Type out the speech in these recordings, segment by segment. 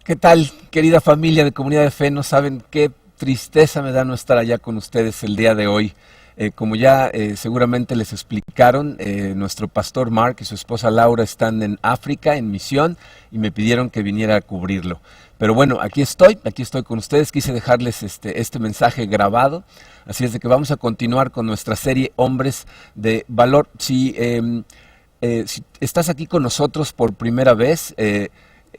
¿Qué tal, querida familia de Comunidad de Fe? No saben qué tristeza me da no estar allá con ustedes el día de hoy. Como ya seguramente les explicaron, nuestro pastor Mark y su esposa Laura están en África en misión y me pidieron que viniera a cubrirlo. Pero bueno, aquí estoy con ustedes. Quise dejarles este mensaje grabado. Así es de que vamos a continuar con nuestra serie Hombres de Valor. Si estás aquí con nosotros por primera vez,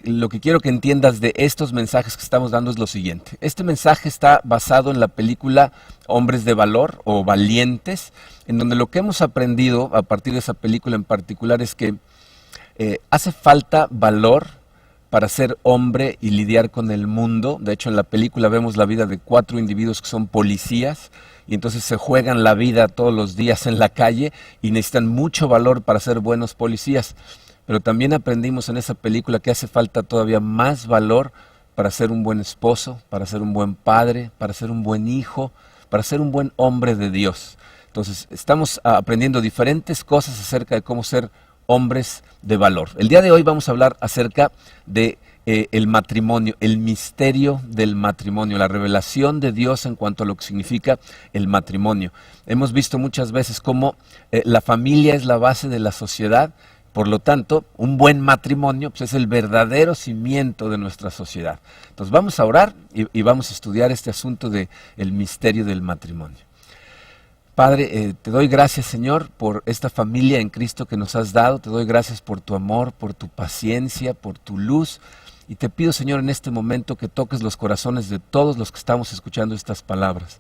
lo que quiero que entiendas de estos mensajes que estamos dando es lo siguiente. Este mensaje está basado en la película Hombres de Valor o Valientes, en donde lo que hemos aprendido a partir de esa película en particular es que hace falta valor para ser hombre y lidiar con el mundo. De hecho, en la película vemos la vida de 4 individuos que son policías y entonces se juegan la vida todos los días en la calle y necesitan mucho valor para ser buenos policías. Pero también aprendimos en esa película que hace falta todavía más valor para ser un buen esposo, para ser un buen padre, para ser un buen hijo, para ser un buen hombre de Dios. Entonces, estamos aprendiendo diferentes cosas acerca de cómo ser hombres de valor. El día de hoy vamos a hablar acerca de el matrimonio, el misterio del matrimonio, la revelación de Dios en cuanto a lo que significa el matrimonio. Hemos visto muchas veces cómo la familia es la base de la sociedad. Por lo tanto, un buen matrimonio pues, es el verdadero cimiento de nuestra sociedad. Entonces vamos a orar y vamos a estudiar este asunto del misterio del matrimonio. Padre, te doy gracias, Señor, por esta familia en Cristo que nos has dado. Te doy gracias por tu amor, por tu paciencia, por tu luz. Y te pido, Señor, en este momento que toques los corazones de todos los que estamos escuchando estas palabras.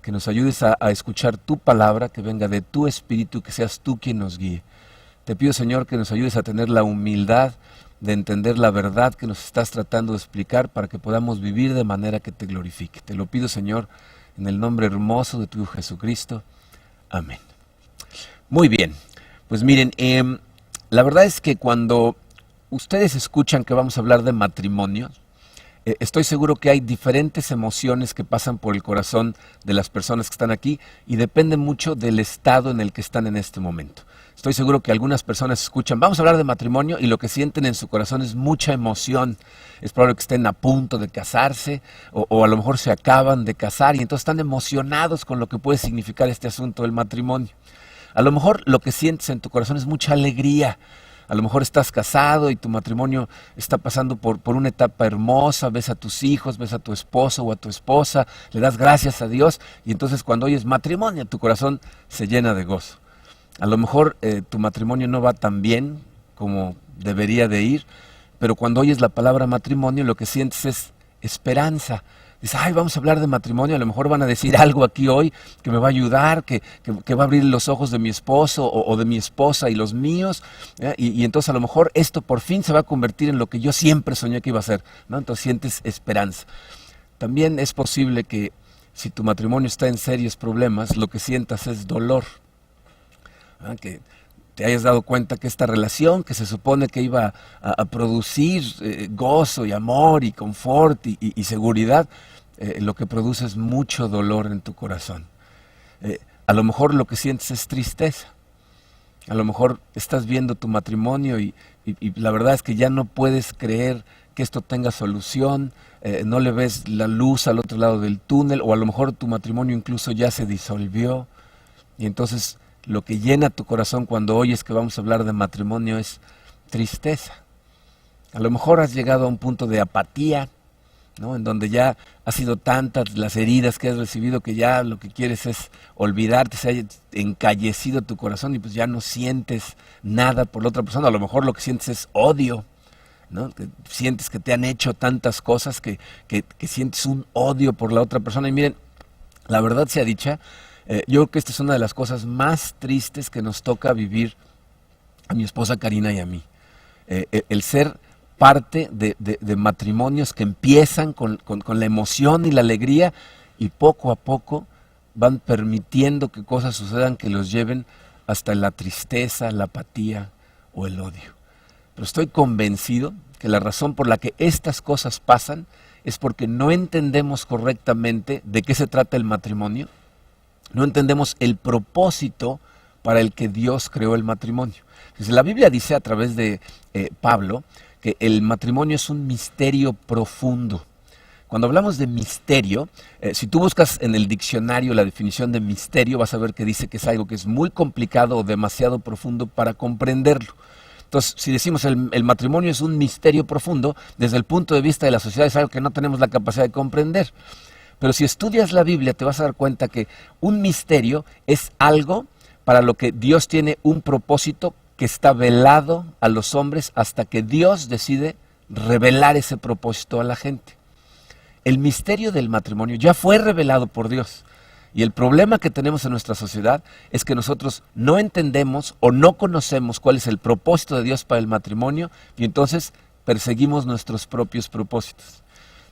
Que nos ayudes a escuchar tu palabra, que venga de tu espíritu, que seas tú quien nos guíe. Te pido, Señor, que nos ayudes a tener la humildad de entender la verdad que nos estás tratando de explicar para que podamos vivir de manera que te glorifique. Te lo pido, Señor, en el nombre hermoso de tu Hijo Jesucristo. Amén. Muy bien. Pues miren, la verdad es que cuando ustedes escuchan que vamos a hablar de matrimonio, estoy seguro que hay diferentes emociones que pasan por el corazón de las personas que están aquí y depende mucho del estado en el que están en este momento. Estoy seguro que algunas personas escuchan, vamos a hablar de matrimonio y lo que sienten en su corazón es mucha emoción. Es probable que estén a punto de casarse o a lo mejor se acaban de casar y entonces están emocionados con lo que puede significar este asunto del matrimonio. A lo mejor lo que sientes en tu corazón es mucha alegría. A lo mejor estás casado y tu matrimonio está pasando por una etapa hermosa, ves a tus hijos, ves a tu esposo o a tu esposa, le das gracias a Dios y entonces cuando oyes matrimonio tu corazón se llena de gozo. A lo mejor tu matrimonio no va tan bien como debería de ir, pero cuando oyes la palabra matrimonio lo que sientes es esperanza. Dices, ay, vamos a hablar de matrimonio, a lo mejor van a decir algo aquí hoy que me va a ayudar, que va a abrir los ojos de mi esposo o de mi esposa y los míos, y entonces a lo mejor esto por fin se va a convertir en lo que yo siempre soñé que iba a ser, ¿no? Entonces sientes esperanza. También es posible que si tu matrimonio está en serios problemas, lo que sientas es dolor. Que te hayas dado cuenta que esta relación que se supone que iba a producir gozo y amor y confort y seguridad, lo que produce es mucho dolor en tu corazón. A lo mejor lo que sientes es tristeza. A lo mejor estás viendo tu matrimonio y la verdad es que ya no puedes creer que esto tenga solución, no le ves la luz al otro lado del túnel, o a lo mejor tu matrimonio incluso ya se disolvió y entonces lo que llena tu corazón cuando oyes que vamos a hablar de matrimonio es tristeza. A lo mejor has llegado a un punto de apatía, ¿no? En donde ya ha sido tantas las heridas que has recibido que ya lo que quieres es olvidarte, se ha encallecido tu corazón y pues ya no sientes nada por la otra persona. A lo mejor lo que sientes es odio, ¿no? Que sientes que te han hecho tantas cosas que sientes un odio por la otra persona. Y miren, la verdad sea dicha, yo creo que esta es una de las cosas más tristes que nos toca vivir a mi esposa Karina y a mí. El ser parte de matrimonios que empiezan con la emoción y la alegría y poco a poco van permitiendo que cosas sucedan que los lleven hasta la tristeza, la apatía o el odio. Pero estoy convencido que la razón por la que estas cosas pasan es porque no entendemos correctamente de qué se trata el matrimonio. No entendemos el propósito para el que Dios creó el matrimonio. Entonces, la Biblia dice a través de Pablo que el matrimonio es un misterio profundo. Cuando hablamos de misterio, si tú buscas en el diccionario la definición de misterio, vas a ver que dice que es algo que es muy complicado o demasiado profundo para comprenderlo. Entonces, si decimos el matrimonio es un misterio profundo, desde el punto de vista de la sociedad es algo que no tenemos la capacidad de comprender. Pero si estudias la Biblia te vas a dar cuenta que un misterio es algo para lo que Dios tiene un propósito que está velado a los hombres hasta que Dios decide revelar ese propósito a la gente. El misterio del matrimonio ya fue revelado por Dios. Y el problema que tenemos en nuestra sociedad es que nosotros no entendemos o no conocemos cuál es el propósito de Dios para el matrimonio y entonces perseguimos nuestros propios propósitos.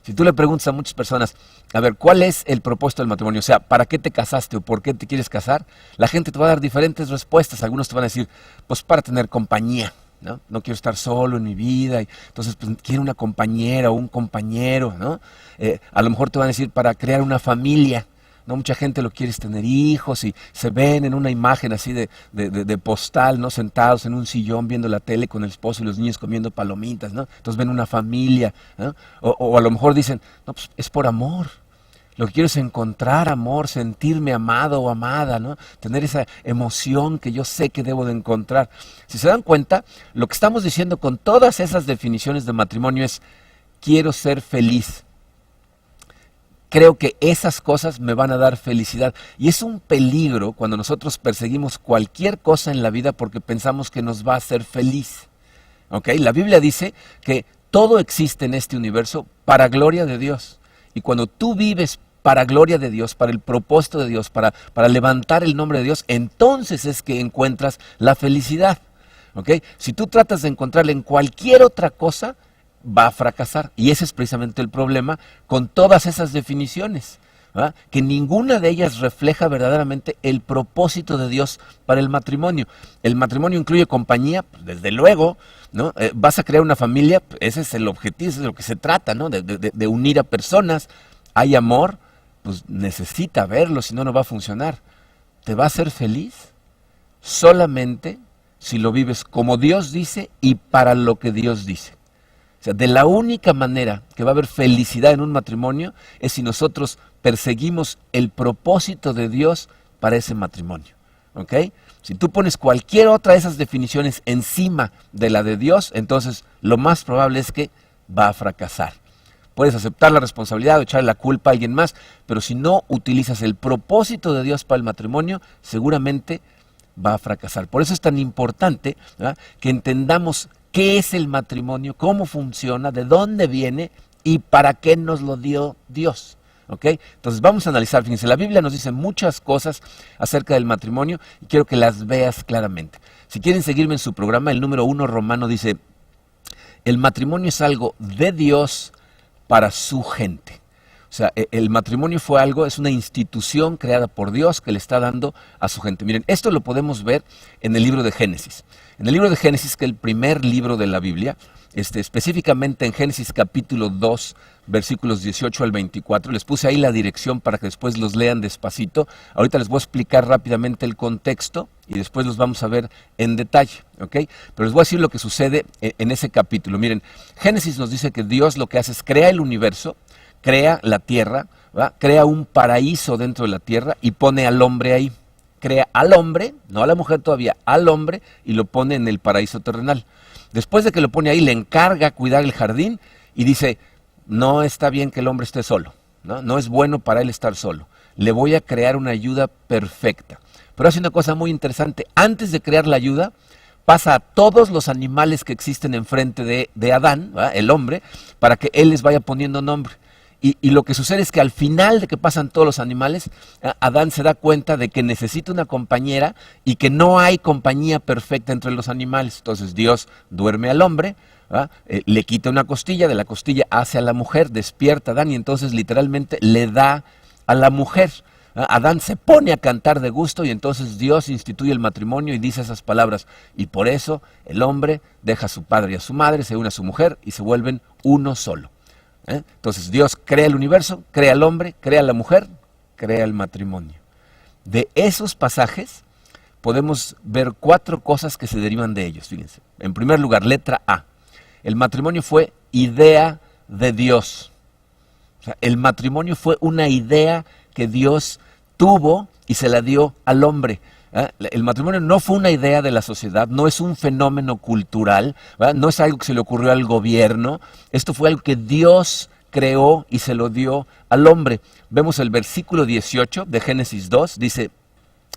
Si tú le preguntas a muchas personas, a ver, ¿cuál es el propósito del matrimonio? O sea, ¿para qué te casaste o por qué te quieres casar? La gente te va a dar diferentes respuestas. Algunos te van a decir, pues para tener compañía. No quiero estar solo en mi vida, y entonces pues, quiero una compañera o un compañero, ¿no? A lo mejor te van a decir para crear una familia, ¿no? Mucha gente lo quiere es tener hijos y se ven en una imagen así de postal, ¿no? Sentados en un sillón viendo la tele con el esposo y los niños comiendo palomitas, ¿no? Entonces ven una familia, ¿no? O a lo mejor dicen, no, pues es por amor. Lo que quiero es encontrar amor, sentirme amado o amada, ¿no? Tener esa emoción que yo sé que debo de encontrar. Si se dan cuenta, lo que estamos diciendo con todas esas definiciones de matrimonio es, quiero ser feliz. Creo que esas cosas me van a dar felicidad. Y es un peligro cuando nosotros perseguimos cualquier cosa en la vida porque pensamos que nos va a hacer feliz. ¿Ok? La Biblia dice que todo existe en este universo para gloria de Dios. Y cuando tú vives para gloria de Dios, para el propósito de Dios, para levantar el nombre de Dios, entonces es que encuentras la felicidad. ¿Ok? Si tú tratas de encontrarla en cualquier otra cosa, va a fracasar. Y ese es precisamente el problema con todas esas definiciones, ¿verdad? Que ninguna de ellas refleja verdaderamente el propósito de Dios para el matrimonio. El matrimonio incluye compañía, pues desde luego, ¿no? Vas a crear una familia, pues ese es el objetivo, ese es de lo que se trata, ¿no? De unir a personas. Hay amor, pues necesita verlo, si no, no va a funcionar. ¿Te va a hacer feliz? Solamente si lo vives como Dios dice y para lo que Dios dice. O sea, de la única manera que va a haber felicidad en un matrimonio es si nosotros perseguimos el propósito de Dios para ese matrimonio. ¿Ok? Si tú pones cualquier otra de esas definiciones encima de la de Dios, entonces lo más probable es que va a fracasar. Puedes aceptar la responsabilidad o echarle la culpa a alguien más, pero si no utilizas el propósito de Dios para el matrimonio, seguramente va a fracasar. Por eso es tan importante, ¿verdad?, que entendamos qué es el matrimonio, cómo funciona, de dónde viene y para qué nos lo dio Dios. ¿Ok? Entonces vamos a analizar, fíjense, la Biblia nos dice muchas cosas acerca del matrimonio y quiero que las veas claramente. Si quieren seguirme en su programa, el número 1 romano dice, el matrimonio es algo de Dios para su gente. O sea, el matrimonio fue algo, es una institución creada por Dios que le está dando a su gente. Miren, esto lo podemos ver en el libro de Génesis. En el libro de Génesis, que es el primer libro de la Biblia, específicamente en Génesis capítulo 2, versículos 18 al 24, les puse ahí la dirección para que después los lean despacito. Ahorita les voy a explicar rápidamente el contexto y después los vamos a ver en detalle, ¿ok? Pero les voy a decir lo que sucede en ese capítulo. Miren, Génesis nos dice que Dios lo que hace es crea el universo, crea la tierra, ¿verdad?, crea un paraíso dentro de la tierra y pone al hombre ahí. Crea al hombre, no a la mujer todavía, al hombre y lo pone en el paraíso terrenal. Después de que lo pone ahí, le encarga cuidar el jardín y dice, no está bien que el hombre esté solo, no es bueno para él estar solo. Le voy a crear una ayuda perfecta. Pero hace una cosa muy interesante, antes de crear la ayuda, pasa a todos los animales que existen enfrente de Adán, ¿verdad?, el hombre, para que él les vaya poniendo nombre. Y lo que sucede es que al final de que pasan todos los animales, Adán se da cuenta de que necesita una compañera y que no hay compañía perfecta entre los animales. Entonces Dios duerme al hombre, le quita una costilla, de la costilla hace a la mujer, despierta a Adán y entonces literalmente le da a la mujer. Adán se pone a cantar de gusto y entonces Dios instituye el matrimonio y dice esas palabras. Y por eso el hombre deja a su padre y a su madre, se une a su mujer y se vuelven uno solo. Entonces Dios crea el universo, crea al hombre, crea la mujer, crea el matrimonio. De esos pasajes podemos ver 4 cosas que se derivan de ellos, fíjense. En primer lugar, letra A. el matrimonio fue idea de Dios. O sea, el matrimonio fue una idea que Dios tuvo y se la dio al hombre. El matrimonio no fue una idea de la sociedad, no es un fenómeno cultural, ¿verdad? No es algo que se le ocurrió al gobierno, esto fue algo que Dios creó y se lo dio al hombre. Vemos el versículo 18 de Génesis 2,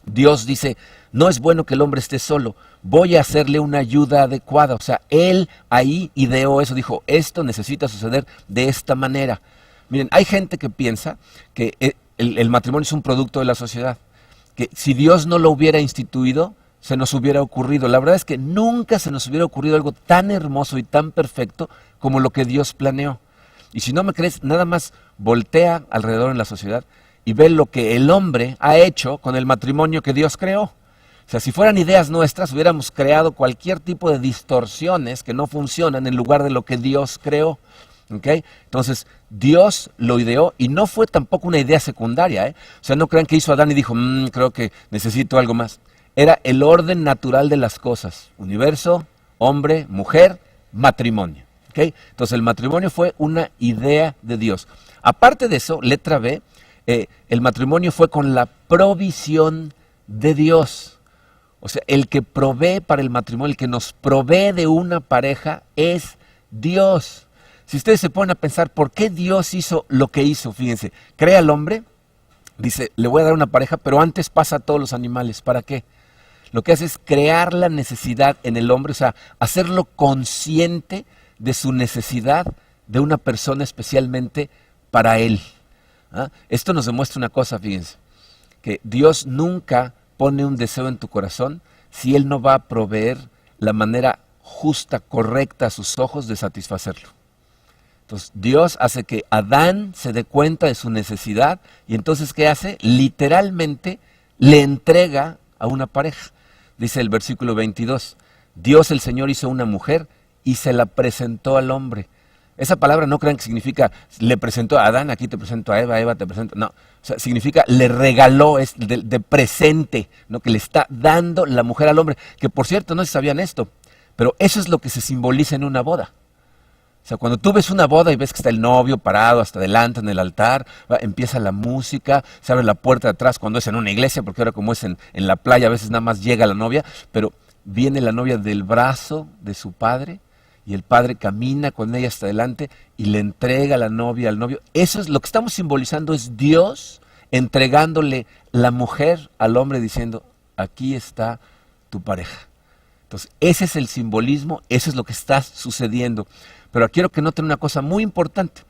Dios dice, no es bueno que el hombre esté solo, voy a hacerle una ayuda adecuada. O sea, Él ahí ideó eso, dijo, esto necesita suceder de esta manera. Miren, hay gente que piensa que el matrimonio es un producto de la sociedad, que si Dios no lo hubiera instituido, se nos hubiera ocurrido. La verdad es que nunca se nos hubiera ocurrido algo tan hermoso y tan perfecto como lo que Dios planeó. Y si no me crees, nada más voltea alrededor en la sociedad y ve lo que el hombre ha hecho con el matrimonio que Dios creó. O sea, si fueran ideas nuestras, hubiéramos creado cualquier tipo de distorsiones que no funcionan en lugar de lo que Dios creó. ¿Okay? Entonces, Dios lo ideó y no fue tampoco una idea secundaria. O sea, no crean que hizo Adán y dijo, creo que necesito algo más. Era el orden natural de las cosas. Universo, hombre, mujer, matrimonio. ¿Okay? Entonces, el matrimonio fue una idea de Dios. Aparte de eso, letra B, el matrimonio fue con la provisión de Dios. O sea, el que provee para el matrimonio, el que nos provee de una pareja es Dios. Si ustedes se ponen a pensar por qué Dios hizo lo que hizo, fíjense, crea al hombre, dice, le voy a dar una pareja, pero antes pasa a todos los animales. ¿Para qué? Lo que hace es crear la necesidad en el hombre, o sea, hacerlo consciente de su necesidad de una persona especialmente para él. Esto nos demuestra una cosa, fíjense, que Dios nunca pone un deseo en tu corazón si Él no va a proveer la manera justa, correcta a sus ojos de satisfacerlo. Entonces Dios hace que Adán se dé cuenta de su necesidad y entonces ¿qué hace? Literalmente le entrega a una pareja. Dice el versículo 22, Dios el Señor hizo una mujer y se la presentó al hombre. Esa palabra no crean que significa le presentó a Adán, aquí te presento a Eva, Eva te presento, no. O sea, significa le regaló, es de presente, ¿no? Que le está dando la mujer al hombre. Que por cierto, no se sabían esto, pero eso es lo que se simboliza en una boda. O sea, cuando tú ves una boda y ves que está el novio parado hasta adelante en el altar, empieza la música, se abre la puerta de atrás cuando es en una iglesia, porque ahora como es en la playa a veces nada más llega la novia, pero viene la novia del brazo de su padre y el padre camina con ella hasta adelante y le entrega la novia al novio. Eso es lo que estamos simbolizando, es Dios entregándole la mujer al hombre diciendo, aquí está tu pareja. Entonces, ese es el simbolismo, eso es lo que está sucediendo. Pero quiero que noten una cosa muy importante.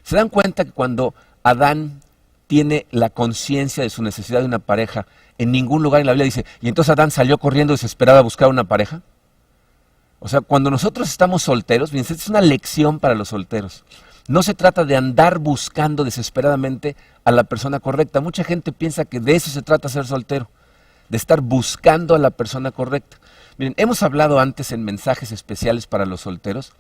¿Se dan cuenta que cuando Adán tiene la conciencia de su necesidad de una pareja, en ningún lugar en la Biblia dice, y entonces Adán salió corriendo desesperado a buscar una pareja? O sea, cuando nosotros estamos solteros, fíjense, esta es una lección para los solteros. No se trata de andar buscando desesperadamente a la persona correcta. Mucha gente piensa que de eso se trata ser soltero, de estar buscando a la persona correcta. Miren, hemos hablado antes en mensajes especiales para los solteros,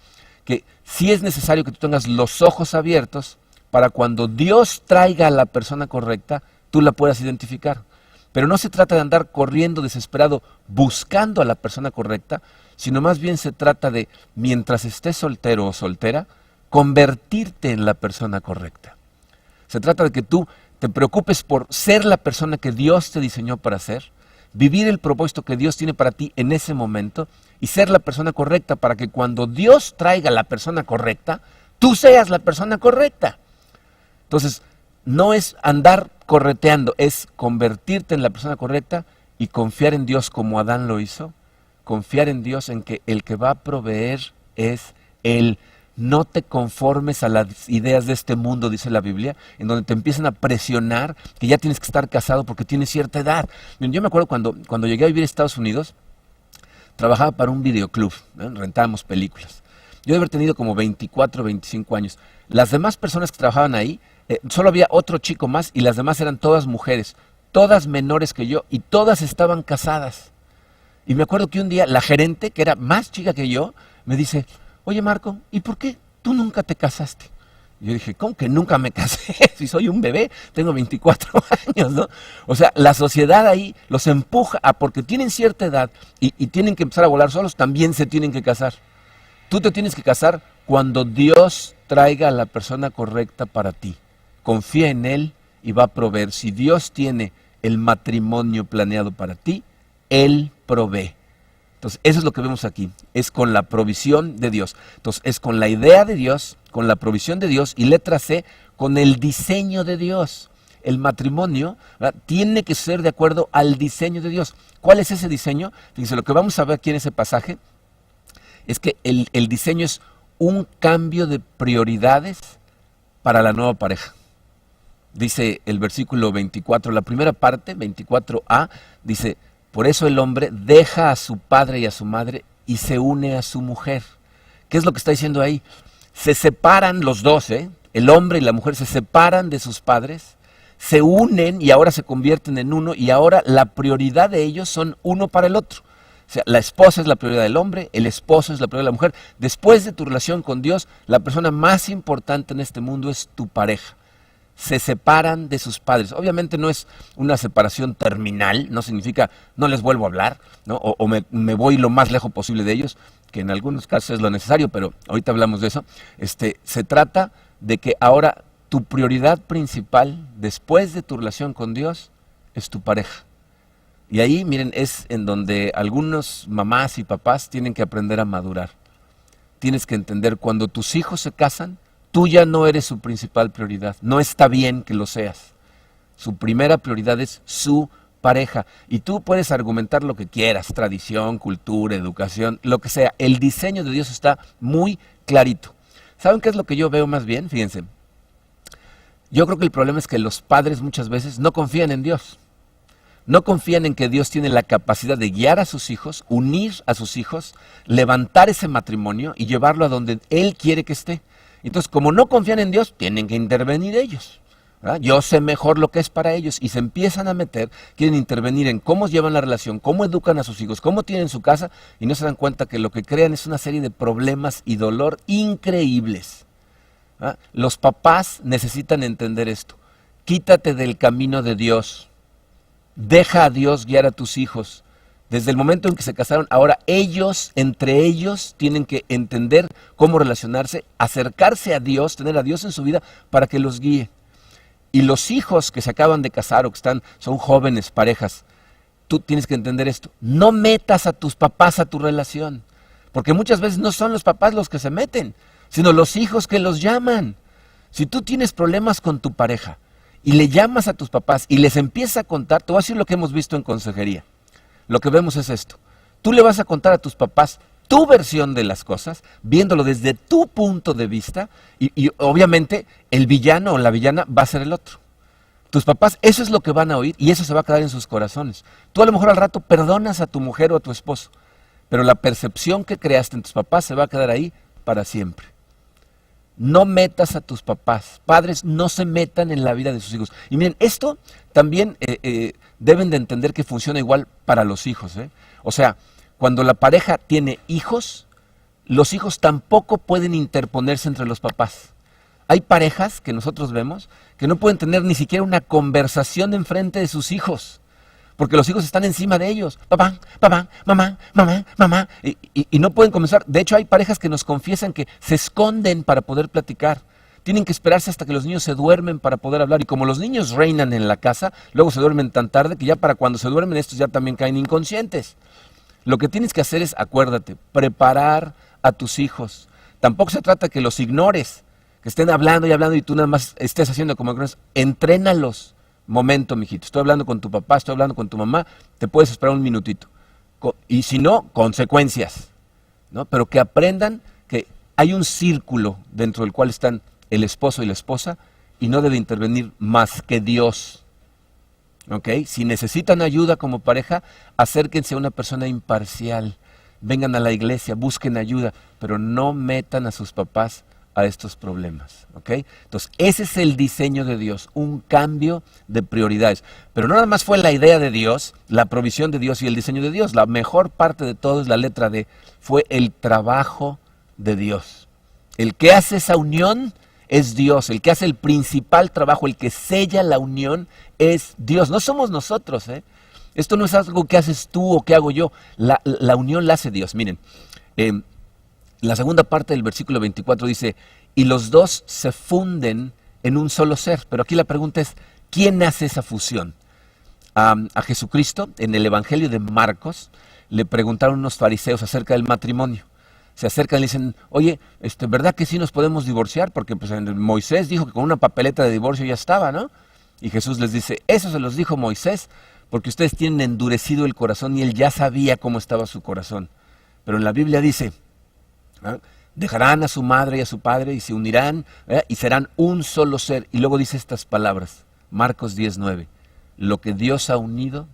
que sí es necesario que tú tengas los ojos abiertos para cuando Dios traiga a la persona correcta, tú la puedas identificar. Pero no se trata de andar corriendo desesperado buscando a la persona correcta, sino más bien se trata de, mientras estés soltero o soltera, convertirte en la persona correcta. Se trata de que tú te preocupes por ser la persona que Dios te diseñó para ser, vivir el propósito que Dios tiene para ti en ese momento y ser la persona correcta para que cuando Dios traiga la persona correcta, tú seas la persona correcta. Entonces, no es andar correteando, es convertirte en la persona correcta y confiar en Dios como Adán lo hizo, confiar en Dios en que el que va a proveer es Él. No te conformes a las ideas de este mundo, dice la Biblia, en donde te empiezan a presionar que ya tienes que estar casado porque tienes cierta edad. Yo me acuerdo cuando llegué a vivir a Estados Unidos, trabajaba para un videoclub, ¿no? Rentábamos películas. Yo debe haber tenido como 24 o 25 años. Las demás personas que trabajaban ahí, solo había otro chico más y las demás eran todas mujeres, todas menores que yo y todas estaban casadas. Y me acuerdo que un día la gerente, que era más chica que yo, me dice, oye Marco, ¿y por qué tú nunca te casaste? Y yo dije, ¿cómo que nunca me casé? Si soy un bebé, tengo 24 años, ¿no? O sea, la sociedad ahí los empuja a, porque tienen cierta edad y tienen que empezar a volar solos, también se tienen que casar. Tú te tienes que casar cuando Dios traiga a la persona correcta para ti. Confía en Él y va a proveer. Si Dios tiene el matrimonio planeado para ti, Él provee. Entonces, eso es lo que vemos aquí. Es con la provisión de Dios. Entonces, es con la idea de Dios, con la provisión de Dios, y letra C, con el diseño de Dios. El matrimonio, ¿verdad?, tiene que ser de acuerdo al diseño de Dios. ¿Cuál es ese diseño? Fíjense, lo que vamos a ver aquí en ese pasaje es que el diseño es un cambio de prioridades para la nueva pareja. Dice el versículo 24, la primera parte, 24a, dice: por eso el hombre deja a su padre y a su madre y se une a su mujer. ¿Qué es lo que está diciendo ahí? Se separan los dos, el hombre y la mujer se separan de sus padres, se unen y ahora se convierten en uno, y ahora la prioridad de ellos son uno para el otro. O sea, la esposa es la prioridad del hombre, el esposo es la prioridad de la mujer. Después de tu relación con Dios, la persona más importante en este mundo es tu pareja. Se separan de sus padres. Obviamente no es una separación terminal, no significa no les vuelvo a hablar, ¿no? O me voy lo más lejos posible de ellos, que en algunos casos es lo necesario, pero ahorita hablamos de eso. Se trata de que ahora tu prioridad principal después de tu relación con Dios es tu pareja. Y ahí, miren, es en donde algunos mamás y papás tienen que aprender a madurar. Tienes que entender, cuando tus hijos se casan, tú ya no eres su principal prioridad. No está bien que lo seas. Su primera prioridad es su pareja. Y tú puedes argumentar lo que quieras, tradición, cultura, educación, lo que sea. El diseño de Dios está muy clarito. ¿Saben qué es lo que yo veo más bien? Fíjense. Yo creo que el problema es que los padres muchas veces no confían en Dios. No confían en que Dios tiene la capacidad de guiar a sus hijos, unir a sus hijos, levantar ese matrimonio y llevarlo a donde Él quiere que esté. Entonces, como no confían en Dios, tienen que intervenir ellos, ¿verdad? Yo sé mejor lo que es para ellos, y se empiezan a meter, quieren intervenir en cómo llevan la relación, cómo educan a sus hijos, cómo tienen su casa, y no se dan cuenta que lo que crean es una serie de problemas y dolor increíbles, ¿verdad? Los papás necesitan entender esto. Quítate del camino de Dios. Deja a Dios guiar a tus hijos. Desde el momento en que se casaron, ahora ellos, entre ellos, tienen que entender cómo relacionarse, acercarse a Dios, tener a Dios en su vida para que los guíe. Y los hijos que se acaban de casar o que son jóvenes, parejas, tú tienes que entender esto. No metas a tus papás a tu relación, porque muchas veces no son los papás los que se meten, sino los hijos que los llaman. Si tú tienes problemas con tu pareja y le llamas a tus papás y les empiezas a contar, te voy a decir lo que hemos visto en consejería. Lo que vemos es esto. Tú le vas a contar a tus papás tu versión de las cosas, viéndolo desde tu punto de vista, y obviamente el villano o la villana va a ser el otro. Tus papás, eso es lo que van a oír y eso se va a quedar en sus corazones. Tú a lo mejor al rato perdonas a tu mujer o a tu esposo, pero la percepción que creaste en tus papás se va a quedar ahí para siempre. No metas a tus papás. Padres, no se metan en la vida de sus hijos. Y miren, esto también deben de entender que funciona igual para los hijos. O sea, cuando la pareja tiene hijos, los hijos tampoco pueden interponerse entre los papás. Hay parejas que nosotros vemos que no pueden tener ni siquiera una conversación enfrente de sus hijos, porque los hijos están encima de ellos. Papá, papá, mamá, mamá, mamá. Y no pueden comenzar. De hecho, hay parejas que nos confiesan que se esconden para poder platicar. Tienen que esperarse hasta que los niños se duermen para poder hablar. Y como los niños reinan en la casa, luego se duermen tan tarde que ya para cuando se duermen estos ya también caen inconscientes. Lo que tienes que hacer es, acuérdate, preparar a tus hijos. Tampoco se trata que los ignores, que estén hablando y tú nada más estés haciendo como que no es. Entrénalos. Momento, mijito, estoy hablando con tu papá, estoy hablando con tu mamá, te puedes esperar un minutito. Y si no, consecuencias, ¿no? Pero que aprendan que hay un círculo dentro del cual están el esposo y la esposa y no debe intervenir más que Dios. ¿Ok? Si necesitan ayuda como pareja, acérquense a una persona imparcial, vengan a la iglesia, busquen ayuda, pero no metan a sus papás a estos problemas, ¿ok? Entonces, ese es el diseño de Dios, un cambio de prioridades. Pero no nada más fue la idea de Dios, la provisión de Dios y el diseño de Dios. La mejor parte de todo es la letra D, fue el trabajo de Dios. El que hace esa unión es Dios, el que hace el principal trabajo, el que sella la unión es Dios. No somos nosotros, ¿eh? Esto no es algo que haces tú o que hago yo, la unión la hace Dios. Miren, La segunda parte del versículo 24 dice, y los dos se funden en un solo ser. Pero aquí la pregunta es, ¿quién hace esa fusión? A Jesucristo, en el Evangelio de Marcos, le preguntaron unos fariseos acerca del matrimonio. Se acercan y le dicen, oye, ¿verdad que sí nos podemos divorciar? Porque pues, Moisés dijo que con una papeleta de divorcio ya estaba, ¿no? Y Jesús les dice, eso se los dijo Moisés, porque ustedes tienen endurecido el corazón y él ya sabía cómo estaba su corazón. Pero en la Biblia dice, dejarán a su madre y a su padre y se unirán y serán un solo ser. Y luego dice estas palabras, Marcos 10:9, lo que Dios ha unido,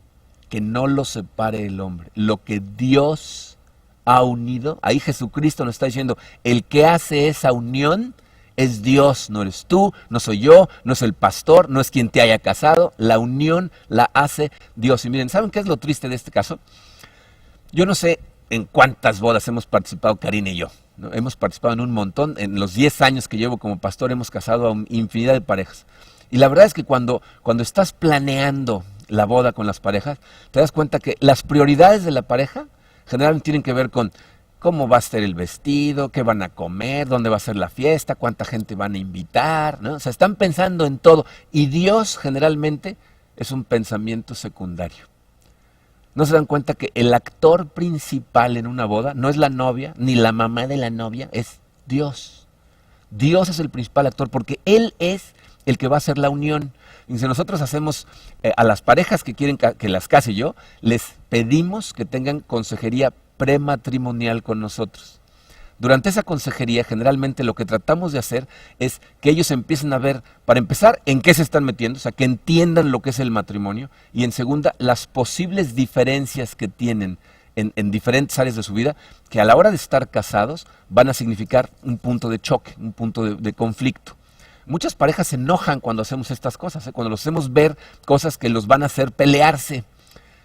que no lo separe el hombre. Lo que Dios ha unido, ahí Jesucristo nos está diciendo, el que hace esa unión es Dios, no eres tú, no soy yo, no es el pastor, no es quien te haya casado, la unión la hace Dios. Y miren, ¿saben qué es lo triste de este caso? Yo no sé en cuántas bodas hemos participado Karina y yo, ¿no? Hemos participado en un montón, en los 10 años que llevo como pastor hemos casado a infinidad de parejas. Y la verdad es que cuando estás planeando la boda con las parejas, te das cuenta que las prioridades de la pareja generalmente tienen que ver con cómo va a ser el vestido, qué van a comer, dónde va a ser la fiesta, cuánta gente van a invitar, ¿no? O sea, están pensando en todo. Y Dios generalmente es un pensamiento secundario. ¿No se dan cuenta que el actor principal en una boda no es la novia, ni la mamá de la novia, es Dios? Dios es el principal actor porque Él es el que va a hacer la unión. Y si nosotros hacemos a las parejas que quieren que las case yo, les pedimos que tengan consejería prematrimonial con nosotros. Durante esa consejería, generalmente lo que tratamos de hacer es que ellos empiecen a ver, para empezar, en qué se están metiendo, o sea, que entiendan lo que es el matrimonio, y en segunda, las posibles diferencias que tienen en diferentes áreas de su vida, que a la hora de estar casados van a significar un punto de choque, un punto de conflicto. Muchas parejas se enojan cuando hacemos estas cosas, cuando los hacemos ver cosas que los van a hacer pelearse.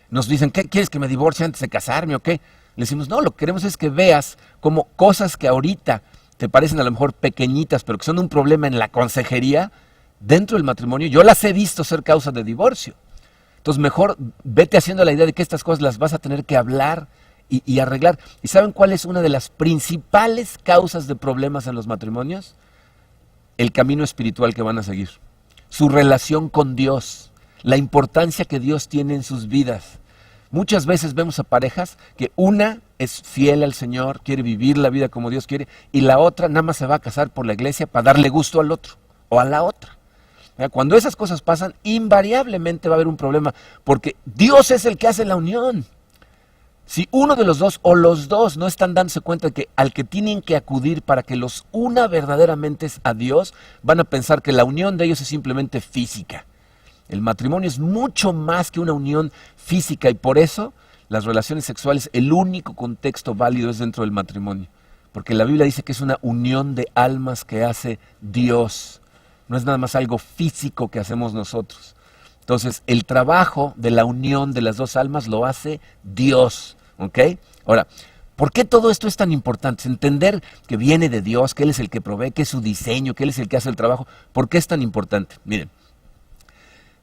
Nos dicen, ¿qué quieres que me divorcie antes de casarme o qué? Le decimos, no, lo que queremos es que veas como cosas que ahorita te parecen a lo mejor pequeñitas, pero que son un problema en la consejería, dentro del matrimonio, yo las he visto ser causa de divorcio. Entonces mejor vete haciendo la idea de que estas cosas las vas a tener que hablar y arreglar. ¿Y saben cuál es una de las principales causas de problemas en los matrimonios? El camino espiritual que van a seguir, su relación con Dios, la importancia que Dios tiene en sus vidas. Muchas veces vemos a parejas que una es fiel al Señor, quiere vivir la vida como Dios quiere, y la otra nada más se va a casar por la iglesia para darle gusto al otro o a la otra. Cuando esas cosas pasan, invariablemente va a haber un problema, porque Dios es el que hace la unión. Si uno de los dos o los dos no están dándose cuenta de que al que tienen que acudir para que los una verdaderamente es a Dios, van a pensar que la unión de ellos es simplemente física. El matrimonio es mucho más que una unión física y por eso las relaciones sexuales, el único contexto válido es dentro del matrimonio. Porque la Biblia dice que es una unión de almas que hace Dios. No es nada más algo físico que hacemos nosotros. Entonces, el trabajo de la unión de las dos almas lo hace Dios. ¿Ok? Ahora, ¿por qué todo esto es tan importante? Entender que viene de Dios, que Él es el que provee, que es su diseño, que Él es el que hace el trabajo. ¿Por qué es tan importante? Miren,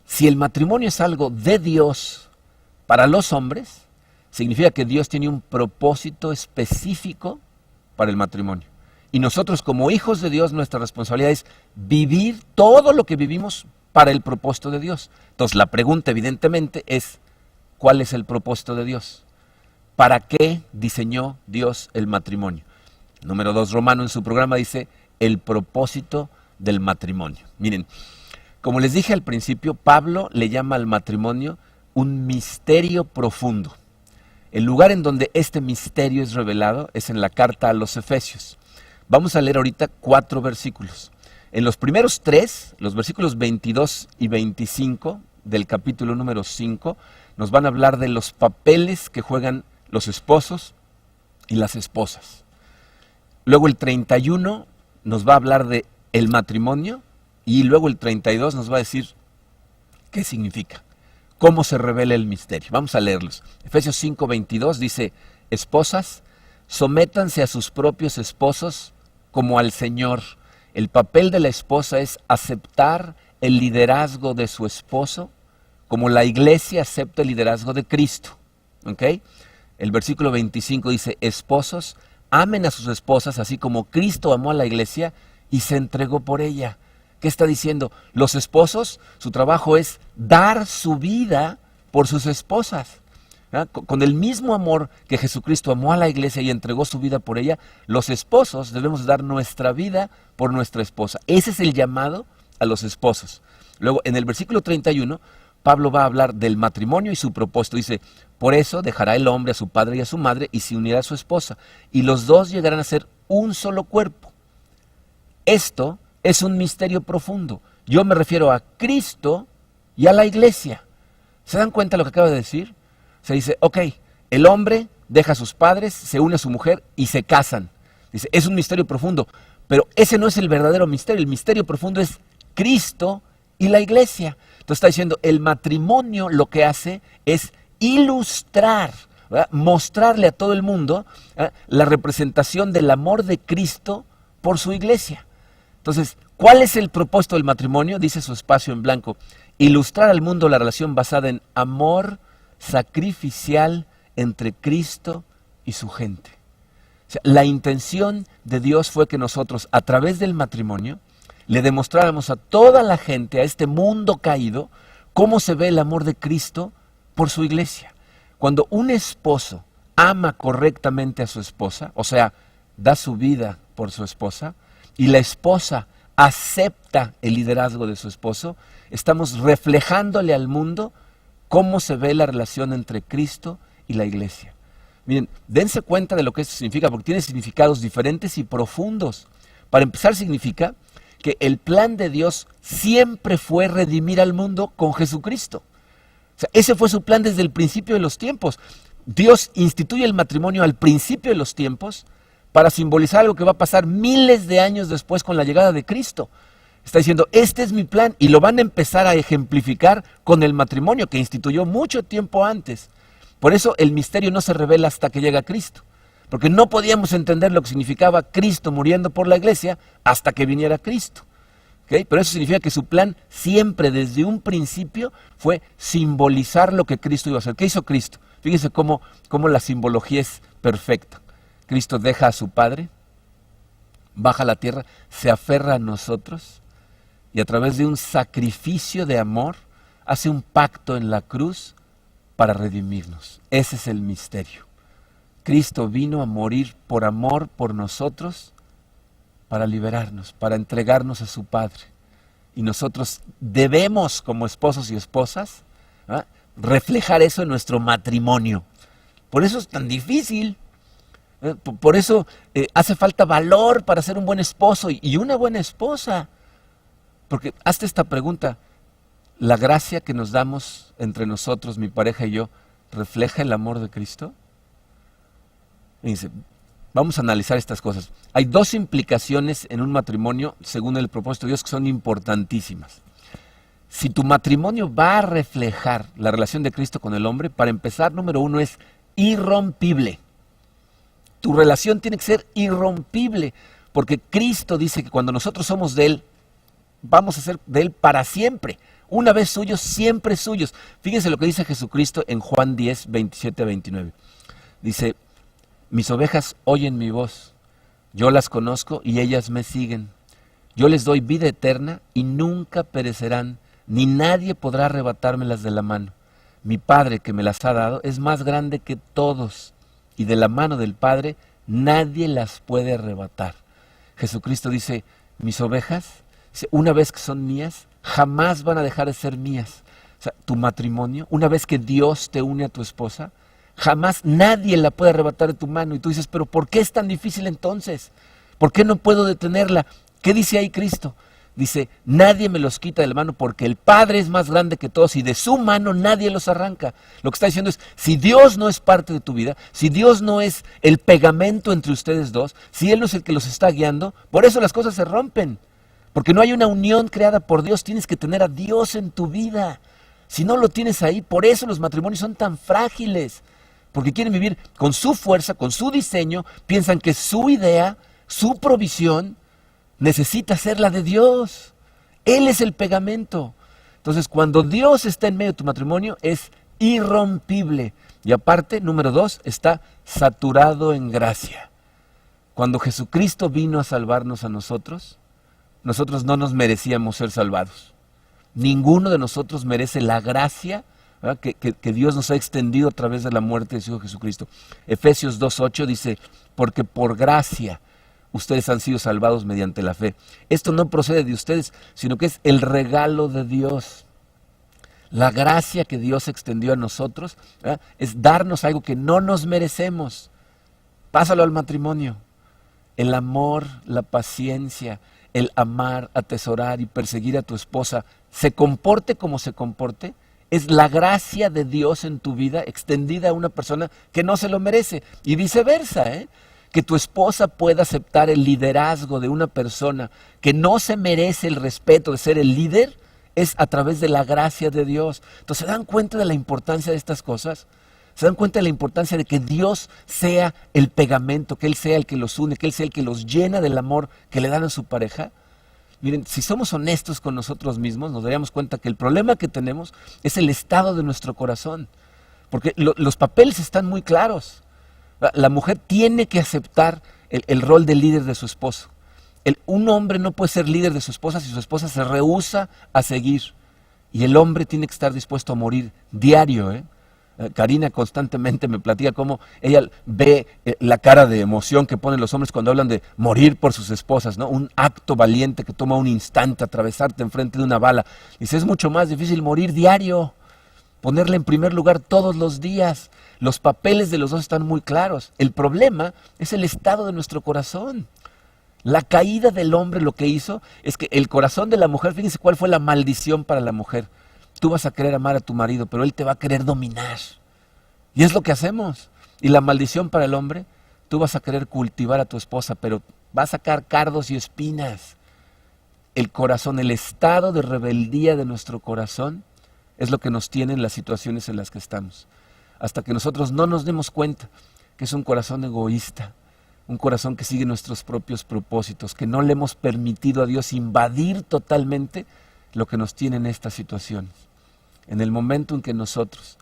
si el matrimonio es algo de Dios para los hombres, significa que Dios tiene un propósito específico para el matrimonio. Y nosotros como hijos de Dios, nuestra responsabilidad es vivir todo lo que vivimos para el propósito de Dios. Entonces la pregunta evidentemente es, ¿cuál es el propósito de Dios? ¿Para qué diseñó Dios el matrimonio? Número 2, Romano en su programa dice, el propósito del matrimonio. Miren, como les dije al principio, Pablo le llama al matrimonio un misterio profundo. El lugar en donde este misterio es revelado es en la carta a los Efesios. Vamos a leer ahorita 4 versículos. En los primeros 3, los versículos 22 y 25 del capítulo número 5, nos van a hablar de los papeles que juegan los esposos y las esposas. Luego el 31 nos va a hablar de el matrimonio y luego el 32 nos va a decir qué significa, cómo se revela el misterio. Vamos a leerlos. Efesios 5:22 dice, esposas, sométanse a sus propios esposos como al Señor. El papel de la esposa es aceptar el liderazgo de su esposo como la iglesia acepta el liderazgo de Cristo. ¿Ok? El versículo 25 dice, esposos, amen a sus esposas, así como Cristo amó a la iglesia y se entregó por ella. ¿Qué está diciendo? Los esposos, su trabajo es dar su vida por sus esposas. Con el mismo amor que Jesucristo amó a la iglesia y entregó su vida por ella, los esposos debemos dar nuestra vida por nuestra esposa. Ese es el llamado a los esposos. Luego, en el versículo 31, Pablo va a hablar del matrimonio y su propósito. Dice, por eso dejará el hombre a su padre y a su madre y se unirá a su esposa, y los dos llegarán a ser un solo cuerpo. Esto es un misterio profundo. Yo me refiero a Cristo y a la iglesia. ¿Se dan cuenta de lo que acaba de decir? Se dice, ok, el hombre deja a sus padres, se une a su mujer y se casan. Dice, es un misterio profundo, pero ese no es el verdadero misterio. El misterio profundo es Cristo y la iglesia. Entonces está diciendo, el matrimonio lo que hace es ilustrar, ¿verdad? Mostrarle a todo el mundo, ¿verdad?, la representación del amor de Cristo por su iglesia. Entonces, ¿cuál es el propósito del matrimonio? Dice su espacio en blanco, ilustrar al mundo la relación basada en amor sacrificial entre Cristo y su gente. O sea, la intención de Dios fue que nosotros, a través del matrimonio, le demostráramos a toda la gente, a este mundo caído, cómo se ve el amor de Cristo por su iglesia. Cuando un esposo ama correctamente a su esposa, o sea, da su vida por su esposa, y la esposa acepta el liderazgo de su esposo, estamos reflejándole al mundo cómo se ve la relación entre Cristo y la iglesia. Miren, dense cuenta de lo que esto significa, porque tiene significados diferentes y profundos. Para empezar, significa que el plan de Dios siempre fue redimir al mundo con Jesucristo. O sea, ese fue su plan desde el principio de los tiempos. Dios instituye el matrimonio al principio de los tiempos para simbolizar algo que va a pasar miles de años después con la llegada de Cristo. Está diciendo, este es mi plan, y lo van a empezar a ejemplificar con el matrimonio que instituyó mucho tiempo antes. Por eso el misterio no se revela hasta que llega Cristo, porque no podíamos entender lo que significaba Cristo muriendo por la iglesia hasta que viniera Cristo. ¿Okay? Pero eso significa que su plan siempre desde un principio fue simbolizar lo que Cristo iba a hacer. ¿Qué hizo Cristo? Fíjense cómo la simbología es perfecta. Cristo deja a su Padre, baja a la tierra, se aferra a nosotros, y a través de un sacrificio de amor, hace un pacto en la cruz para redimirnos. Ese es el misterio. Cristo vino a morir por amor por nosotros, para liberarnos, para entregarnos a su Padre. Y nosotros debemos, como esposos y esposas, ¿ah?, reflejar eso en nuestro matrimonio. Por eso es tan difícil. Por eso hace falta valor para ser un buen esposo y una buena esposa. Porque hazte esta pregunta, ¿la gracia que nos damos entre nosotros, mi pareja y yo, refleja el amor de Cristo? Y dice, vamos a analizar estas cosas. Hay dos implicaciones en un matrimonio, según el propósito de Dios, que son importantísimas. Si tu matrimonio va a reflejar la relación de Cristo con el hombre, para empezar, número uno, es irrompible. Tu relación tiene que ser irrompible, porque Cristo dice que cuando nosotros somos de Él, vamos a ser de Él para siempre. Una vez suyos, siempre suyos. Fíjense lo que dice Jesucristo en Juan 10, 27 a 29. Dice, mis ovejas oyen mi voz, yo las conozco y ellas me siguen. Yo les doy vida eterna y nunca perecerán, ni nadie podrá arrebatármelas de la mano. Mi Padre que me las ha dado es más grande que todos, y de la mano del Padre nadie las puede arrebatar. Jesucristo dice, mis ovejas, una vez que son mías, jamás van a dejar de ser mías. O sea, tu matrimonio, una vez que Dios te une a tu esposa, jamás nadie la puede arrebatar de tu mano. Y tú dices, pero ¿por qué es tan difícil entonces? ¿Por qué no puedo detenerla? ¿Qué dice ahí Cristo? Dice, nadie me los quita de la mano porque el Padre es más grande que todos y de su mano nadie los arranca. Lo que está diciendo es, si Dios no es parte de tu vida, si Dios no es el pegamento entre ustedes dos, si Él no es el que los está guiando, por eso las cosas se rompen. Porque no hay una unión creada por Dios, tienes que tener a Dios en tu vida. Si no lo tienes ahí, por eso los matrimonios son tan frágiles. Porque quieren vivir con su fuerza, con su diseño, piensan que su idea, su provisión, necesita ser la de Dios. Él es el pegamento. Entonces, cuando Dios está en medio de tu matrimonio, es irrompible. Y aparte, número 2, está saturado en gracia. Cuando Jesucristo vino a salvarnos a nosotros, nosotros no nos merecíamos ser salvados. Ninguno de nosotros merece la gracia que Dios nos ha extendido a través de la muerte de su Hijo Jesucristo. Efesios 2:8 dice, porque por gracia ustedes han sido salvados mediante la fe. Esto no procede de ustedes, sino que es el regalo de Dios. La gracia que Dios extendió a nosotros es darnos algo que no nos merecemos. Pásalo al matrimonio. El amor, la paciencia, el amar, atesorar y perseguir a tu esposa, se comporte como se comporte, es la gracia de Dios en tu vida extendida a una persona que no se lo merece. Y viceversa, que tu esposa pueda aceptar el liderazgo de una persona que no se merece el respeto de ser el líder, es a través de la gracia de Dios. Entonces, ¿se dan cuenta de la importancia de estas cosas? ¿Se dan cuenta de la importancia de que Dios sea el pegamento, que Él sea el que los une, que Él sea el que los llena del amor que le dan a su pareja? Miren, si somos honestos con nosotros mismos, nos daríamos cuenta que el problema que tenemos es el estado de nuestro corazón. Porque los papeles están muy claros. La mujer tiene que aceptar el rol de líder de su esposo. Un hombre no puede ser líder de su esposa si su esposa se rehúsa a seguir. Y el hombre tiene que estar dispuesto a morir diario. Karina constantemente me platica cómo ella ve la cara de emoción que ponen los hombres cuando hablan de morir por sus esposas, ¿no? Un acto valiente que toma un instante, atravesarte enfrente de una bala. Dice, es mucho más difícil morir diario, ponerle en primer lugar todos los días. Los papeles de los dos están muy claros. El problema es el estado de nuestro corazón. La caída del hombre lo que hizo es que el corazón de la mujer, fíjense cuál fue la maldición para la mujer. Tú vas a querer amar a tu marido, pero él te va a querer dominar. Y es lo que hacemos. Y la maldición para el hombre, tú vas a querer cultivar a tu esposa, pero va a sacar cardos y espinas. El corazón, el estado de rebeldía de nuestro corazón es lo que nos tiene en las situaciones en las que estamos. Hasta que nosotros no nos demos cuenta que es un corazón egoísta, un corazón que sigue nuestros propios propósitos, que no le hemos permitido a Dios invadir totalmente lo que nos tiene en estas situaciones. En el momento en que nosotros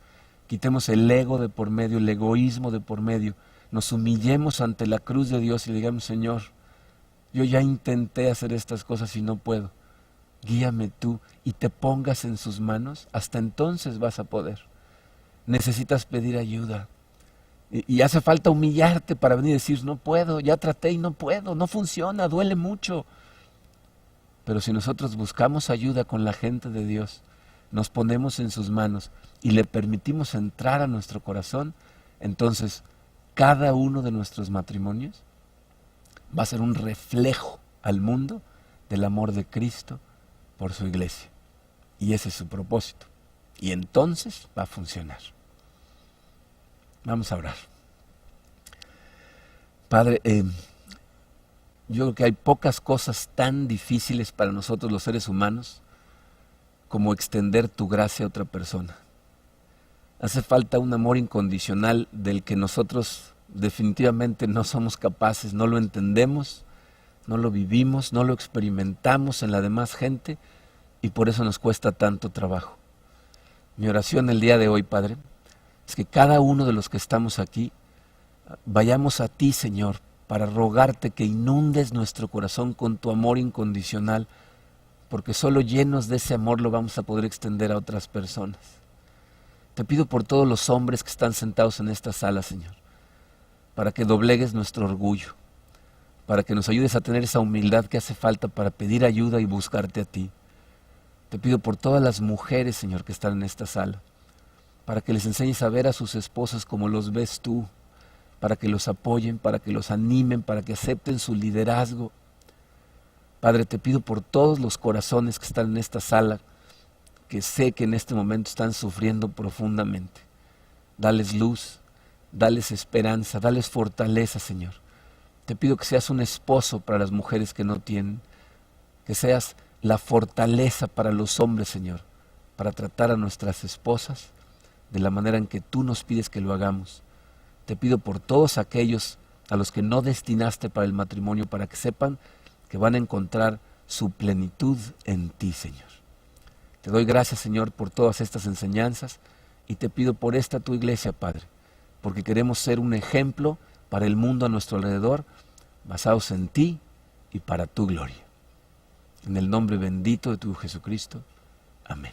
quitemos el ego de por medio, el egoísmo de por medio, nos humillemos ante la cruz de Dios y le digamos, Señor, yo ya intenté hacer estas cosas y no puedo, guíame tú, y te pongas en sus manos, hasta entonces vas a poder. Necesitas pedir ayuda. Y hace falta humillarte para venir y decir, no puedo, ya traté y no puedo, no funciona, duele mucho. Pero si nosotros buscamos ayuda con la gente de Dios, nos ponemos en sus manos y le permitimos entrar a nuestro corazón, entonces cada uno de nuestros matrimonios va a ser un reflejo al mundo del amor de Cristo por su iglesia. Y ese es su propósito. Y entonces va a funcionar. Vamos a orar. Padre, yo creo que hay pocas cosas tan difíciles para nosotros los seres humanos como extender tu gracia a otra persona. Hace falta un amor incondicional del que nosotros definitivamente no somos capaces, no lo entendemos, no lo vivimos, no lo experimentamos en la demás gente y por eso nos cuesta tanto trabajo. Mi oración el día de hoy, Padre, es que cada uno de los que estamos aquí vayamos a ti, Señor, para rogarte que inundes nuestro corazón con tu amor incondicional, porque solo llenos de ese amor lo vamos a poder extender a otras personas. Te pido por todos los hombres que están sentados en esta sala, Señor, para que doblegues nuestro orgullo, para que nos ayudes a tener esa humildad que hace falta para pedir ayuda y buscarte a ti. Te pido por todas las mujeres, Señor, que están en esta sala, para que les enseñes a ver a sus esposos como los ves tú, para que los apoyen, para que los animen, para que acepten su liderazgo. Padre, te pido por todos los corazones que están en esta sala, que sé que en este momento están sufriendo profundamente. Dales luz, dales esperanza, dales fortaleza, Señor. Te pido que seas un esposo para las mujeres que no tienen, que seas la fortaleza para los hombres, Señor, para tratar a nuestras esposas de la manera en que tú nos pides que lo hagamos. Te pido por todos aquellos a los que no destinaste para el matrimonio, para que sepan que van a encontrar su plenitud en ti, Señor. Te doy gracias, Señor, por todas estas enseñanzas y te pido por esta tu iglesia, Padre, porque queremos ser un ejemplo para el mundo a nuestro alrededor, basados en ti y para tu gloria. En el nombre bendito de tu Jesucristo. Amén.